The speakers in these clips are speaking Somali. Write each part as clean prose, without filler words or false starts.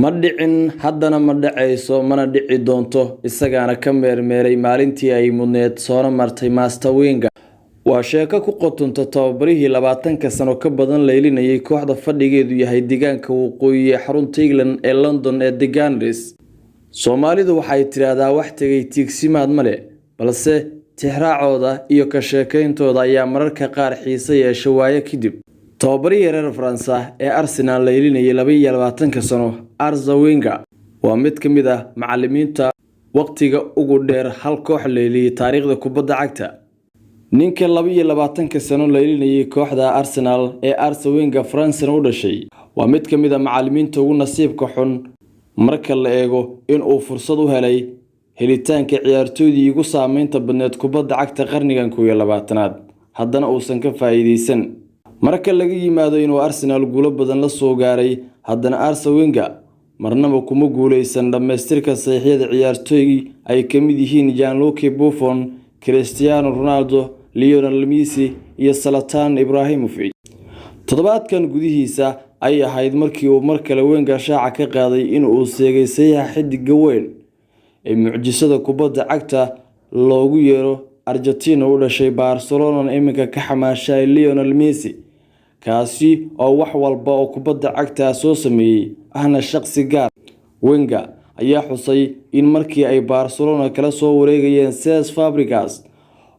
ma dhicin haddana ma dhacayso mana dhici doonto isagaana ka meermeeray maalintii ay mudneed soo martay Master Wenger waa sheeko ku qotonta tababarihii 20 sano ka badan leelinayay kooxda fadhigeedu yahay deegaanka waqooyi ee xarunta England ee London ee The Gunners Soomaalidu waxay tiraahdaa wax tagay tiigsimaad male balse tixraacooda iyo ka sheekayntooda ayaa mararka qaar xiiso yeeshay waayo kadib tababarihii reer Faransa ee Arsenal leelinayay 22 sano Arsene Wenger waa mid ka mid ah macallimiinta waqtiga ugu dheer hal koox leeliyay taariikhda kubadda cagta ninka 22 sano leelinayay kooxda Arsenal ee Arsene Wenger France u dhashay waa mid ka mid ah macallimiinta ugu nasiibka xun marka la eego in uu fursad u helay helitaanka ciyaartoydii ugu saameynta badneed kubadda cagta qarnigan 20aad haddana uusan ka faa'iideysan marka laga yimaado inuu Arsenal guulo badan la soo gaaray haddana Arsene Wenger marnaba kuma guuleysan dhameystirka saxiixyada ciyaartooyii ay ka mid yihiin Gianluigi Buffon, Cristiano Ronaldo, Lionel Messi iyo Zlatan Ibrahimovic toddobaadkan gudihiisa ay ahayd markii uu markale Wenger shaaca ka qaaday in uu seegay saxiixa xidiga weyn ee mucjisada kubadda cagta loogu yeero Argentina u dhashay Barcelona iminka ka xamaashay Lionel Messi kaasi oo wax walba oo kubadda cagta soo sameeyay ahna shakhsi gaar Wenger ayaa xusay in markii ay Barcelona kala soo wareegayeen Cesc Fabregas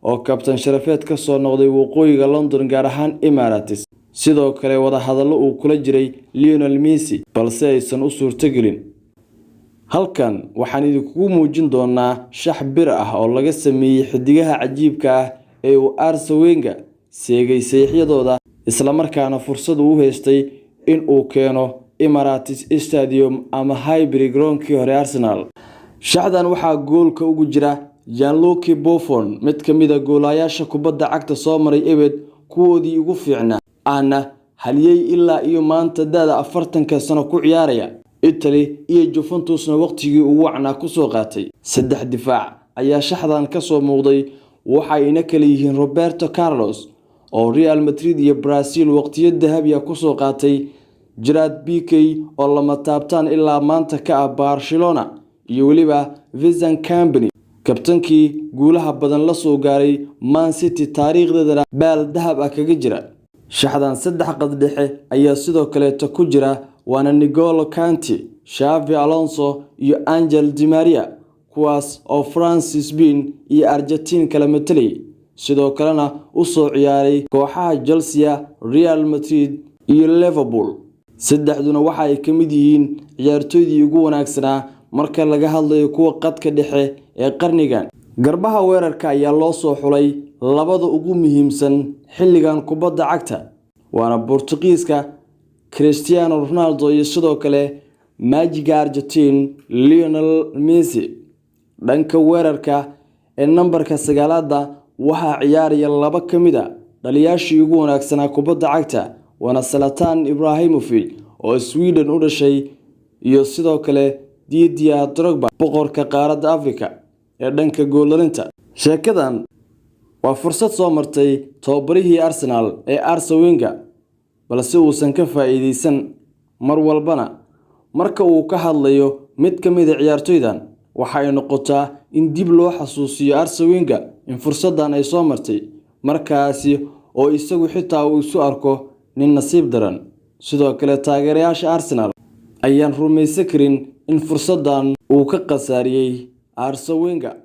oo kabtan sharafeed ka soo noqday waqooyiga London gaar ahaan Emirates sidoo kale wada hadallo uu kula jiray Lionel Messi balse aysan u suurtagelin halkan waxaan idinku muujin doonaa shax bir ah oo laga sameeyay xidigaha cajiibka ah ee uu Arsene Wenger seegay saxiixyadooda isla markaana fursad u haystay in uu keeno Emirates Stadium ama Highbury garoonkii hore Arsenal shaxdan waxaa goolka ugu jira Gianluigi Buffon mid ka mid ah goolayaasha kubadda cagta soo maray ebed kuwoodii ugu fiicnaa ana haliyay ilaa iyo maanta da'da 40 sano ku ciyaaraya Italy iyo Juventusna waqtigii ugu wacnaa ku soo qaatay saddex difaac ayaa shaxdan ka soo muuqday waxayna kala yihiin Roberto Carlos oo Real Madrid iyo Brazil waqtiyo dahabiya ku soo qaatay Gerard Piqué oo lama taabtaan ilaa maanta ka ah Barcelona iyo waliba Vincent Kompany kabtankii guulaha badan la soo gaaray Man City taariikhdeeda baal dahab ah kaga jira shaxdan saddex qad dhexe ayaa sidoo kale ku jira waana N'Golo Kante, Xavi Alonso iyo Angel Di Maria kuwaas oo Francis Bean iyo Argentina kala metelay sidoo kalena u soo ciyaaray kooxaha Chelsea, Real Madrid iyo Liverpool saddexduna waxa ay ka mid yihiin ciyaartoydii ugu wanaagsanaa marka laga hadlayo kuwa qadka dhexe ee qarnigan garbaha weerarka ayaa loo soo xulay labada ugu muhiimsan xilligan kubadda cagta waana Portugiiska Cristiano Ronaldo iyo sidoo kale Magic Argentine Lionel Messi dhanka weerarka ee nambarka 9aad waxa ciyaaraya laba kamid ah dhaliyaashii ugu wanaagsanaa kubadda cagta wana Zlatan Ibrahimovic oo Sweden u dhashay iyo sidoo kale Didier Drogba boqorka qaaradda Afrika ee dhanka goolalinta sheekadan waa fursad soo martay tababarihii Arsenal ee Arsene Wenger balse uusan ka faa'iideysan mar walbana marka uu ka hadlayo mid ka mid ah ciyaartoydan waxa ay noqotaa in dib loo xasuusiyo Arsene Wenger in fursadan ay soo martay markaasi oo isagu xitaa uu isu arko nin nasiib daran sidoo kale taageerayaasha Arsenal ayaan rumaysan karin in fursadan uu ka qasaariyay Arsene Wenger